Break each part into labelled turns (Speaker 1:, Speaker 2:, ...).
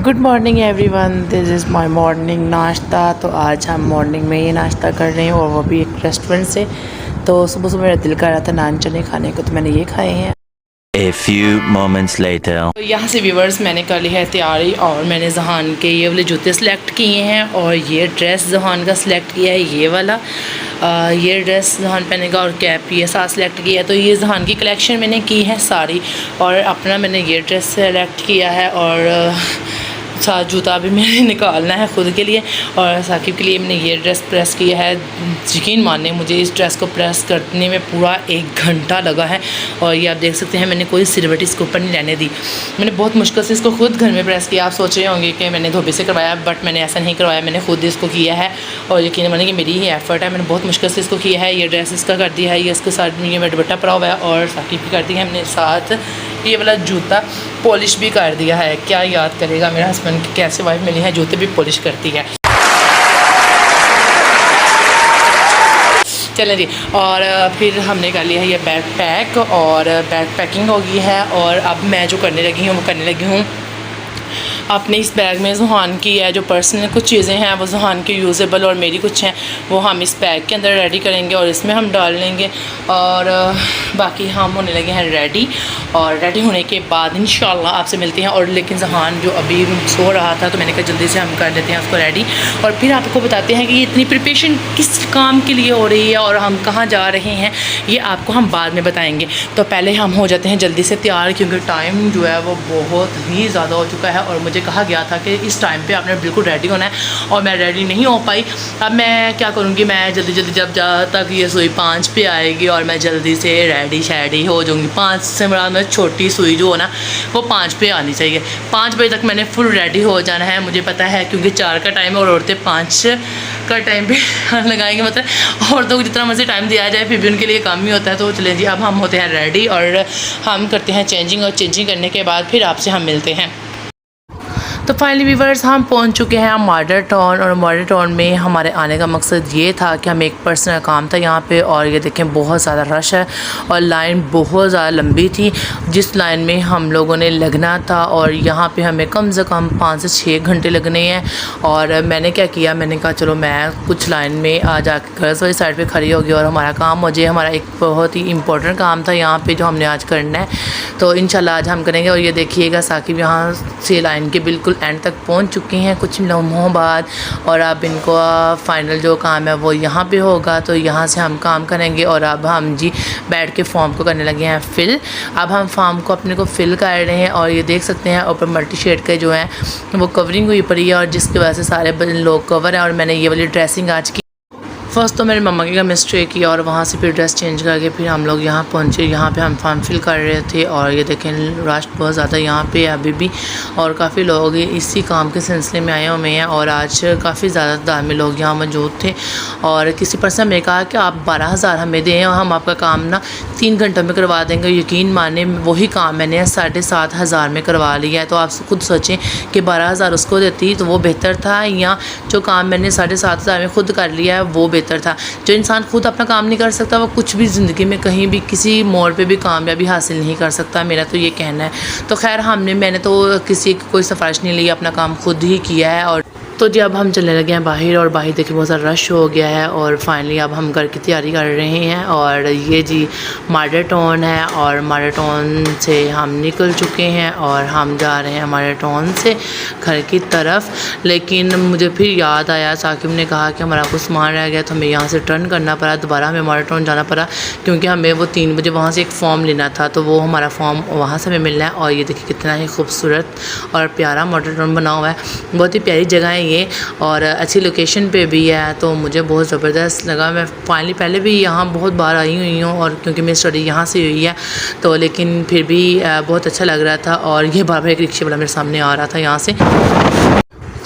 Speaker 1: Good morning everyone, this is my morning नाश्ता। तो आज हम मॉर्निंग में ये नाश्ता कर रहे हैं और वो भी एक रेस्टोरेंट से। तो सुबह सुबह मेरा दिल कर रहा था नान चने खाने को, तो मैंने ये खाए हैं।
Speaker 2: A few moments later.
Speaker 1: तो यहाँ से व्यूवर्स मैंने कर ली है तैयारी और मैंने जहान के ये वाले जूते सेलेक्ट किए हैं और ये ड्रेस जहान का सिलेक्ट किया है, ये वाला ये ड्रेस जहान पहनेगा और कैप ये साथ सेलेक्ट किया है। तो ये जहान की कलेक्शन मैंने की है सारी, और अपना मैंने ये ड्रेस सेलेक्ट किया है और साथ जूता भी मैंने निकालना है ख़ुद के लिए और साकिब के लिए मैंने ये ड्रेस प्रेस किया है। यकीन माने मुझे इस ड्रेस को प्रेस करने में पूरा 1 घंटा लगा है और ये आप देख सकते हैं मैंने कोई सिरवट इसके ऊपर नहीं रहने दी। मैंने बहुत मुश्किल से इसको खुद घर में प्रेस किया। आप सोच रहे होंगे कि मैंने धोबी से करवाया, बट मैंने ऐसा नहीं करवाया, मैंने खुद इसको किया है और यकीन माने कि मेरी ही एफ़र्ट है। मैंने बहुत मुश्किल से इसको किया है। ये ड्रेस इसका कर दिया है, ये इसके साथ ये मेरा दुपट्टा पड़ा हुआ है और साकिब भी कर दी है हमने साथ। ये वाला जूता पॉलिश भी कर दिया है। क्या याद करेगा मेरा हस्बैंड की कैसे वाइफ मिली है, जूते भी पॉलिश करती है। चलें जी, और फिर हमने कर लिया है ये बैग पैक और बैग पैकिंग हो गई है। और अब मैं जो करने लगी हूँ वो करने लगी हूँ अपने इस बैग में जहान की है जो पर्सनल कुछ चीज़ें हैं वो जहान के यूज़ेबल और मेरी कुछ हैं वो हम इस बैग के अंदर रेडी करेंगे और इसमें हम डाल लेंगे। और बाकी हम होने लगे हैं रेडी, और रेडी होने के बाद इंशाल्लाह आपसे मिलते हैं। और लेकिन जहान जो अभी सो रहा था तो मैंने कहा जल्दी से हम कर लेते हैं उसको रेडी और फिर आपको बताते हैं कि ये इतनी प्रिपरेशन किस काम के लिए हो रही है और हम कहाँ जा रहे हैं, ये आपको हम बाद में बताएँगे। तो पहले हम हो जाते हैं जल्दी से तैयार, क्योंकि टाइम जो है वो बहुत ही ज़्यादा हो चुका है और मुझे कहा गया था कि इस टाइम पे आपने बिल्कुल रेडी होना है और मैं रेडी नहीं हो पाई। अब मैं क्या करूँगी, मैं जल्दी जल्दी जब तक ये सुई 5 पे आएगी और मैं जल्दी से रेडी शैडी हो जाऊँगी। 5 से बड़ा मैं छोटी सुई जो हो ना वो 5 पे आनी चाहिए। 5 बजे तक मैंने फुल रेडी हो जाना है, मुझे पता है, क्योंकि 4 का टाइम है और औरतें 5 का टाइम पे लगाएंगे। मतलब औरतों को जितना मर्जी टाइम दिया जाए फिर भी उनके लिए काम ही होता है। तो चलें जी, अब हम होते हैं रेडी और हम करते हैं चेंजिंग, और चेंजिंग करने के बाद फिर आपसे हम मिलते हैं। तो फाइनली व्यूवर्स हम पहुंच चुके हैं मॉडल टाउन, और मॉडल टाउन में हमारे आने का मकसद ये था कि हमें एक पर्सनल काम था यहाँ पे। और ये देखें बहुत ज़्यादा रश है और लाइन बहुत ज़्यादा लंबी थी जिस लाइन में हम लोगों ने लगना था, और यहाँ पे हमें कम से कम 5 से 6 घंटे लगने हैं। और मैंने क्या किया, मैंने कहा चलो मैं कुछ लाइन में आ जाकर गर्ल्स वाली साइड पर खड़ी होगी और हमारा काम हो जाए। हमारा एक बहुत ही इंपॉर्टेंट काम था यहाँ पर जो हमने आज करना है, तो इंशाल्लाह आज हम करेंगे। और ये देखिएगा साकिब यहाँ से लाइन के बिल्कुल एंड तक पहुंच चुके हैं कुछ लम्हों बाद, और अब इनको फाइनल जो काम है वो यहाँ पे होगा। तो यहाँ से हम काम करेंगे और अब हम जी बैठ के फॉर्म को करने लगे हैं फिल। अब हम फॉर्म को अपने को फिल कर रहे हैं और ये देख सकते हैं ऊपर मल्टी शेड के जो है वो कवरिंग हुई पड़ी है और जिसकी वजह से सारे लोग कवर हैं। और मैंने ये वाली ड्रेसिंग आज की फर्स्ट तो मेरी मम्मा की मिस्ट्री की और वहाँ से फिर ड्रेस चेंज करके फिर हम लोग यहाँ पहुँचे। यहाँ पे हम फॉर्म फिल कर रहे थे और ये देखें रश बहुत ज़्यादा यहाँ पे अभी भी, और काफ़ी लोग इसी काम के सिलसिले में आए हुए हैं। और आज काफ़ी ज़्यादा तादाद में लोग यहाँ मौजूद थे और किसी पर्सन ने कहा कि आप 12,000 हमें दें और हम आपका काम ना 3 घंटों में करवा देंगे। यकीन माने वही काम मैंने 7,500 में करवा लिया है। तो आप खुद सोचें कि 12,000 उसको देती तो वो बेहतर था, या जो काम मैंने 7,500 में खुद कर लिया है वो बेहतर था। जो इंसान खुद अपना काम नहीं कर सकता वो कुछ भी ज़िंदगी में कहीं भी किसी मोड़ पे भी कामयाबी हासिल नहीं कर सकता, मेरा तो ये कहना है। तो खैर मैंने तो किसी की कोई सिफारिश नहीं ली, अपना काम खुद ही किया है। और तो जी अब हम चलने लगे हैं बाहर, और बाहर देखिए बहुत सारा रश हो गया है और फाइनली अब हम घर की तैयारी कर रहे हैं। और ये जी मॉडल टाउन है और मॉडल टाउन से हम निकल चुके हैं और हम जा रहे हैं मॉडल टाउन से घर की तरफ। लेकिन मुझे फिर याद आया, साकिब ने कहा कि हमारा कुछ सामान रह गया तो हमें यहाँ से टर्न करना पड़ा, दोबारा हमें मॉडल टाउन जाना पड़ा क्योंकि हमें वो 3 बजे वहाँ से एक फ़ॉर्म लेना था। तो वो हमारा फ़ॉर्म वहाँ से हमें मिलना है। और ये देखिए कितना ही खूबसूरत और प्यारा मॉडल टाउन बना हुआ है, बहुत ही प्यारी जगह है ये और अच्छी लोकेशन पे भी है। तो मुझे बहुत ज़बरदस्त लगा। मैं फाइनली पहले भी यहाँ बहुत बार आई हुई हूँ और क्योंकि मेरी स्टडी यहाँ से हुई है तो, लेकिन फिर भी बहुत अच्छा लग रहा था। और ये बार बार एक रिक्शे वाला मेरे सामने आ रहा था यहाँ से।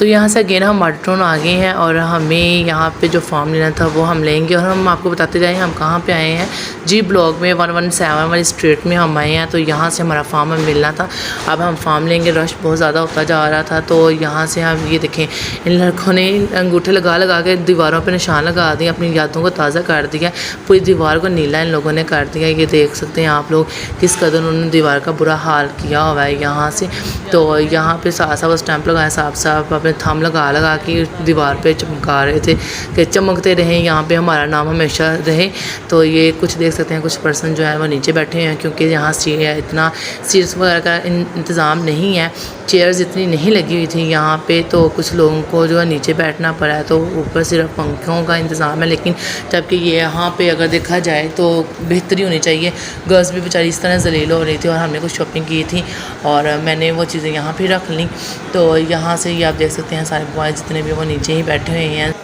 Speaker 1: तो यहाँ से अगेन हम वाटर टाउन आ गए हैं और हमें यहाँ पे जो फॉर्म लेना था वो हम लेंगे। और हम आपको बताते जाएँ हम कहाँ पे आए हैं। जी ब्लॉक में 117 वाली स्ट्रीट में हम आए हैं। तो यहाँ से हमारा फॉर्म हमें मिलना था। अब हम फॉर्म लेंगे। रश बहुत ज़्यादा होता जा रहा था। तो यहाँ से हम ये देखें, इन लड़कों ने अंगूठे लगा लगा के दीवारों पे निशान लगा दिए, अपनी यादों को ताज़ा कर दिया। पूरी दीवार को नीला इन लोगों ने कर दिया। ये देख सकते हैं आप लोग किस कदर उन्होंने दीवार का बुरा हाल किया हुआ है यहाँ से। तो यहाँ पे साफ साफ स्टैंप लगाया, साफ साफ अपने थंब लगा लगा के दीवार पे चमका रहे थे कि चमकते रहें, यहाँ पे हमारा नाम हमेशा रहे। तो ये कुछ देख सकते हैं, कुछ पर्सन जो है वो नीचे बैठे हैं क्योंकि यहाँ इतना सीट्स वगैरह का इंतज़ाम नहीं है, चेयर्स इतनी नहीं लगी हुई थी यहाँ पे। तो कुछ लोगों को जो है नीचे बैठना पड़ा है। तो ऊपर सिर्फ पंखों का इंतज़ाम है, लेकिन जबकि ये यहाँ पे अगर देखा जाए तो बेहतरी होनी चाहिए। गर्ल्स भी बेचारी इस तरह जलील हो रही थी और हमने कुछ शॉपिंग की थी और मैंने वो चीज़ें यहाँ पे रख ली। तो यहाँ से ये आप देख सकते हैं सारे बॉयज़ जितने भी वो नीचे ही बैठे हुए हैं।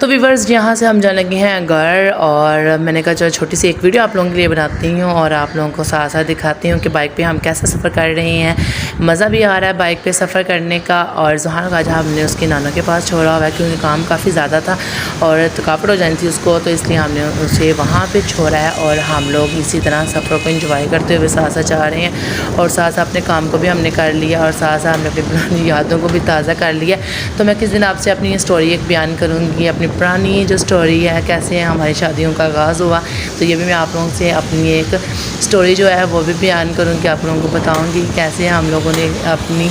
Speaker 1: तो व्यूअर्स यहाँ से हम जाने लगे हैं घर और मैंने कहा चलो छोटी सी एक वीडियो आप लोगों के लिए बनाती हूँ और आप लोगों को साथ साथ दिखाती हूँ कि बाइक पे हम कैसा सफ़र कर रहे हैं। मज़ा भी आ रहा है बाइक पे सफ़र करने का। और जहाँ का जहाँ हमने उसके नानों के पास छोड़ा हुआ है क्योंकि काम काफ़ी ज़्यादा था और थकावट हो जानी थी उसको, तो इसलिए हमने उसे वहाँ पर छोड़ा है। और हम लोग इसी तरह सफ़र को इंजॉय करते हुए साथ साथ जा रहे हैं और साथ साथ अपने काम को भी हमने कर लिया और साथ साथ हमने अपनी पुरानी यादों को भी ताज़ा कर लिया। तो मैं किस दिन आपसे अपनी ये स्टोरी एक बयान करूँगी, अपनी पुरानी जो स्टोरी है कैसे हमारी शादियों का आगाज़ हुआ। तो ये भी मैं आप लोगों से अपनी एक स्टोरी जो है वो भी बयान करूँगी, आप लोगों को बताऊँगी कैसे हम लोगों ने अपनी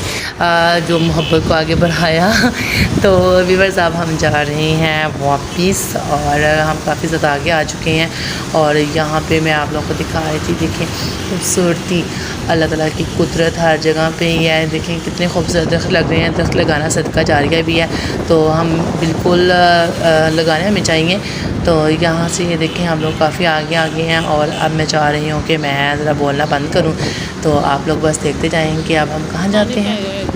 Speaker 1: जो मोहब्बत को आगे बढ़ाया। तो व्यूअर्स अब हम जा रहे हैं वापस और हम काफ़ी ज़्यादा आगे आ चुके हैं। और यहाँ पे मैं आप लोगों को दिखा रही थी, देखें खूबसूरती, अल्लाह ताला की कुदरत हर जगह पे ही है। देखें कितने खूबसूरत दरख्त लग रहे हैं, दरख्त लगाना सदका जारिया भी है, तो हम बिल्कुल लगाने हमें चाहिए। तो यहाँ से ये देखें हम लोग काफ़ी आगे आ गए हैं और अब मैं चाह रही हूँ कि मैं ज़रा बोलना बंद करूँ, तो आप लोग बस देखते जाएँ कि अब हम कहाँ जाते हैं।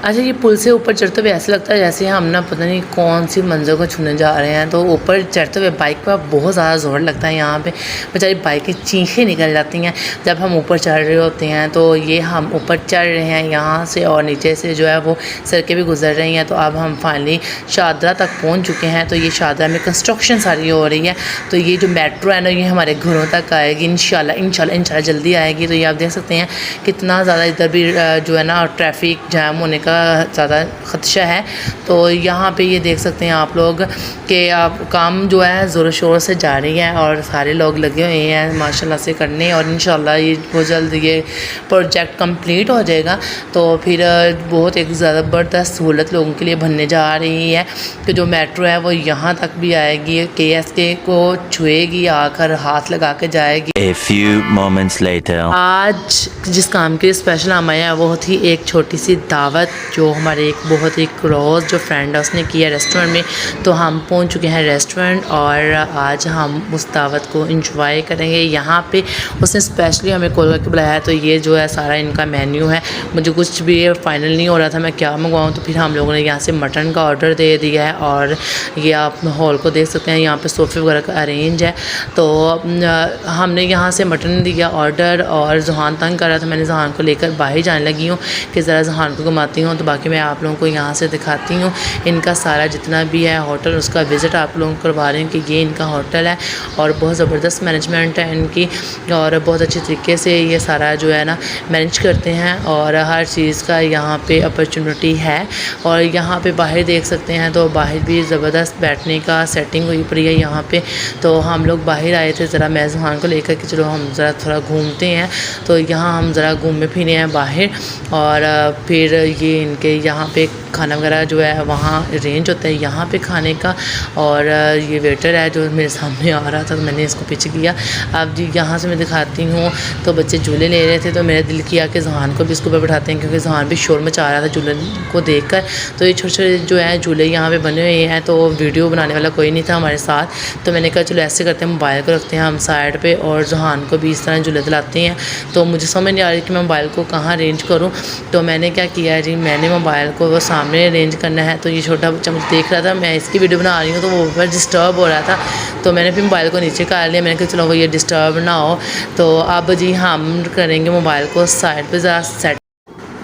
Speaker 1: अच्छा, ये पुल से ऊपर चढ़ते हुए ऐसा लगता है जैसे हम ना पता नहीं कौन सी मंज़िल को छूने जा रहे हैं। तो ऊपर चढ़ते हुए बाइक पर बहुत ज़्यादा ज़ोर लगता है। यहाँ पे बेचारी बाइक की चीखें निकल जाती हैं जब हम ऊपर चढ़ रहे होते हैं। तो ये हम ऊपर चढ़ रहे हैं यहाँ से और नीचे से जो है वो सड़कें भी गुजर रही हैं। तो अब हम फाइनली शादरा तक पहुँच चुके हैं। तो ये शादरा में कंस्ट्रक्शन सारी हो रही है। तो ये जो मेट्रो है ना ये हमारे घरों तक आएगी इंशाल्लाह जल्दी आएगी। तो ये आप देख सकते हैं कितना ज़्यादा इधर भी जो है ना ट्रैफिक जाम होने का ज़्यादा ख़दशा है। तो यहाँ पे ये देख सकते हैं आप लोग कि आप काम जो है ज़ोर शोर से जारी है और सारे लोग लगे हुए हैं माशाल्लाह से करने। और इंशाल्लाह ये बहुत जल्द ये प्रोजेक्ट कंप्लीट हो जाएगा। तो फिर बहुत एक ज़बरदस्त सहूलत लोगों के लिए बनने जा रही है कि जो मेट्रो है वो यहाँ तक भी आएगी, KSK को छुएगी, आकर हाथ लगा के जाएगी।
Speaker 2: A few moments later.
Speaker 1: आज जिस काम के लिए स्पेशल हम आए हैं वो थी एक छोटी सी दावत जो हमारे एक बहुत ही क्लोज जो फ्रेंड है उसने किया रेस्टोरेंट में। तो हम पहुंच चुके हैं रेस्टोरेंट और आज हम उस दावत को एंजॉय करेंगे। यहाँ पे उसने स्पेशली हमें कॉल करके बुलाया है। तो ये जो है सारा इनका मेन्यू है। मुझे कुछ भी फाइनल नहीं हो रहा था मैं क्या मंगवाऊँ, तो फिर हम लोगों ने यहाँ से मटन का ऑर्डर दे दिया है। और ये आप हॉल को देख सकते हैं, यहाँ पर सोफ़े वगैरह का अरेंज है। तो हमने यहाँ से मटन दिया ऑर्डर और जहान तंग कर रहा था, मैंने जहान को लेकर बाहर जाने लगी हूँ कि ज़रा जहान को घुमाती हूँ। तो बाकी मैं आप लोगों को यहाँ से दिखाती हूँ इनका सारा जितना भी है होटल, उसका विज़िट आप लोगों को करवा रही हूँ कि ये इनका होटल है और बहुत ज़बरदस्त मैनेजमेंट है इनकी और बहुत अच्छे तरीके से ये सारा जो है ना मैनेज करते हैं और हर चीज़ का यहाँ पे अपॉर्चुनिटी है। और यहाँ पे बाहर देख सकते हैं तो बाहर भी ज़बरदस्त बैठने का सेटिंग हुई पड़ी है यहाँ पे। तो हम लोग बाहर आए थे ज़रा मैं जहान को लेकर कि चलो हम ज़रा थोड़ा घूमते हैं। तो यहाँ हम ज़रा घूमे फिरे हैं बाहर और फिर ये इनके यहाँ पे खाना वगैरह जो है वहाँ अरेंज होता है यहाँ पे खाने का। और ये वेटर है जो मेरे सामने आ रहा था, तो मैंने इसको पीछे किया। अब जी यहाँ से मैं दिखाती हूँ, तो बच्चे झूले ले रहे थे, तो मेरा दिल किया कि जहान को भी इसके ऊपर बैठाते हैं, क्योंकि जहान भी शोर मचा रहा था झूले को देखकर। तो ये छोटे छोटे जो है झूले यहाँ पे बने हुए हैं, तो वीडियो बनाने वाला कोई नहीं था हमारे साथ। तो मैंने कहा चलो ऐसे करते हैं, मोबाइल को रखते हैं हम साइड पे और जहान को भी इस तरह झूले दिलाते हैं। तो मुझे समझ नहीं आ रही कि मैं मोबाइल को कहाँ अरेंज करूँ। तो मैंने क्या किया जी, मैंने मोबाइल को वो सामने अरेंज करना है। तो ये छोटा बच्चा मुझे देख रहा था, मैं इसकी वीडियो बना रही हूँ, तो वो ऊपर डिस्टर्ब हो रहा था। तो मैंने फिर मोबाइल को नीचे कर लिया। मैंने कहा चलो वो ये डिस्टर्ब ना हो। तो अब जी हम करेंगे मोबाइल को साइड पे ज़रा सेट।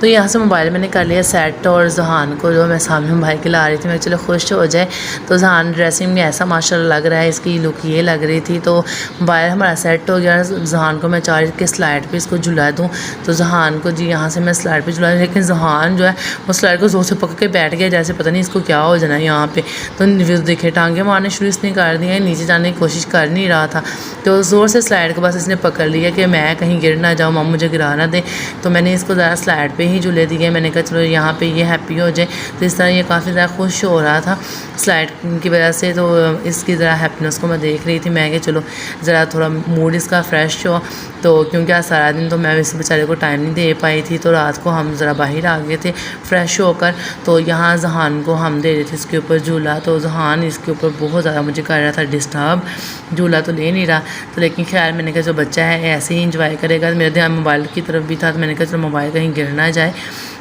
Speaker 1: तो यहाँ से मोबाइल मैंने कर लिया सेट, और जहान को जो मैं सामने मोबाइल के ला रही थी, मैं चलो खुश हो जाए। तो जहान ड्रेसिंग में ऐसा माशाल्लाह लग रहा है, इसकी लुक ये लग रही थी। तो मोबाइल हमारा सेट हो गया। जहान को मैं चाह रही थी कि स्लाइड पे इसको झुला दूँ। तो जहान को जी यहाँ से मैं स्लाइड पे झुला, लेकिन जहान जो है वो स्लाइड को ज़ोर से पकड़ के बैठ गया, जैसे पता नहीं इसको क्या हो जाना है यहाँ पे। तो देखे टांगे मारने शुरू इसने कर दिया, नीचे जाने की कोशिश कर नहीं रहा था। तो ज़ोर से स्लाइड को बस इसने पकड़ लिया कि मैं कहीं गिर ना जाऊँ, मम्मा मुझे गिरा ना दे। तो मैंने इसको ज़रा स्लाइड पे ही झूले दिए। मैंने कहा चलो यहाँ पे ये हैप्पी हो जाए। तो इस तरह ये काफ़ी ज़्यादा खुश हो रहा था स्लाइड की वजह से। तो इसकी ज़रा हैप्पीनेस को मैं देख रही थी। मैं कि चलो ज़रा थोड़ा मूड इसका फ्रेश हो। तो क्योंकि आज सारा दिन तो मैं इस बेचारे को टाइम नहीं दे पाई थी, तो रात को हम ज़रा बाहर आ गए थे फ्रेश होकर। तो यहाँ जहान को हम दे रहे थे इसके ऊपर झूला। तो जहान इसके ऊपर बहुत ज़्यादा मुझे कर रहा था डिस्टर्ब, झूला तो ले नहीं रहा। तो लेकिन खैर मैंने कहा जो बच्चा है ऐसे ही इंजॉय करेगा। मेरा ध्यान मोबाइल की तरफ भी था, तो मैंने कहा चलो मोबाइल कहीं गिर ना जाए।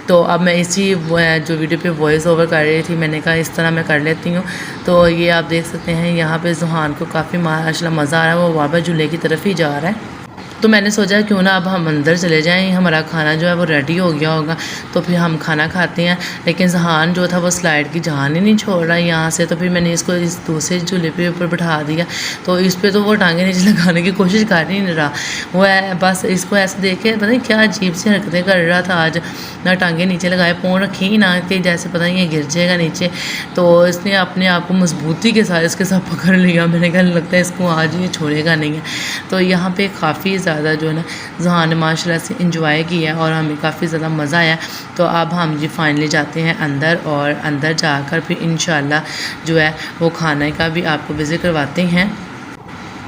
Speaker 1: तो अब मैं इसी जो वीडियो पे वॉइस ओवर कर रही थी, मैंने कहा इस तरह मैं कर लेती हूँ। तो ये आप देख सकते हैं यहाँ पे जहान को काफ़ी माशाल्लाह मज़ा आ रहा है, वो वापस झूले की तरफ ही जा रहा है। तो मैंने सोचा क्यों ना अब हम अंदर चले जाएं, हमारा खाना जो है वो रेडी हो गया होगा, तो फिर हम खाना खाते हैं। लेकिन जहान जो था वो स्लाइड की जान ही नहीं छोड़ रहा है यहाँ से। तो फिर मैंने इसको इस दूसरे झूले पे ऊपर बैठा दिया। तो इस पे तो वो टांगे नीचे लगाने की कोशिश कर ही नहीं रहा, वो है बस इसको ऐसे देख के पता नहीं क्या अजीब सी हरकतें कर रहा था आज। ना टांगे नीचे लगाए, पाँव रखे ही ना कि जैसे पता नहीं ये गिर जाएगा नीचे। तो इसने अपने आप को मजबूती के साथ इसके साथ पकड़ लिया। मैंने कहा लगता है इसको आज ये छोड़ेगा नहीं है। तो यहाँ पे काफ़ी ज़्यादा जो है ना जहान ने माशाल्लाह से इंजॉय किया और हमें काफ़ी ज़्यादा मज़ा आया। तो अब हम जी फाइनली जाते हैं अंदर, और अंदर जाकर फिर इंशाल्लाह जो है वो खाने का भी आपको विज़िट करवाते हैं।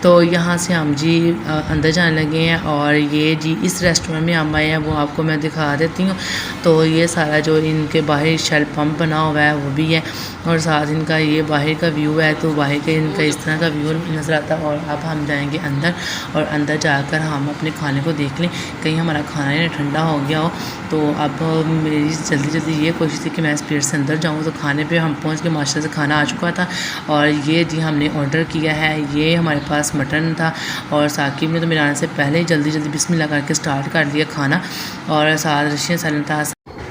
Speaker 1: तो यहाँ से हम जी अंदर जाने लगे हैं, और ये जी इस रेस्टोरेंट में हम आए हैं, वो आपको मैं दिखा देती हूँ। तो ये सारा जो इनके बाहर शेल पम्प बना हुआ है वो भी है, और साथ इनका ये बाहर का व्यू है। तो बाहर का इनका इस तरह का व्यू नज़र आता है। और अब हम जाएंगे अंदर, और अंदर जाकर हम अपने खाने को देख लें कहीं हमारा खाना ही ठंडा हो गया हो। तो अब मेरी जल्दी जल्दी ये कोशिश थी कि मैं स्पीड से अंदर जाऊँ। तो खाने पे हम पहुँच के माशाल्लाह से खाना आ चुका था, और ये जी हमने ऑर्डर किया है। ये हमारे पास मटन था, और साकिब ने तो मेरे आने से पहले ही जल्दी जल्दी बिस्मिल्लाह करके स्टार्ट कर दिया खाना, और साथ रशियन सैलेड था।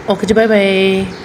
Speaker 1: ओके जी, बाय बाय।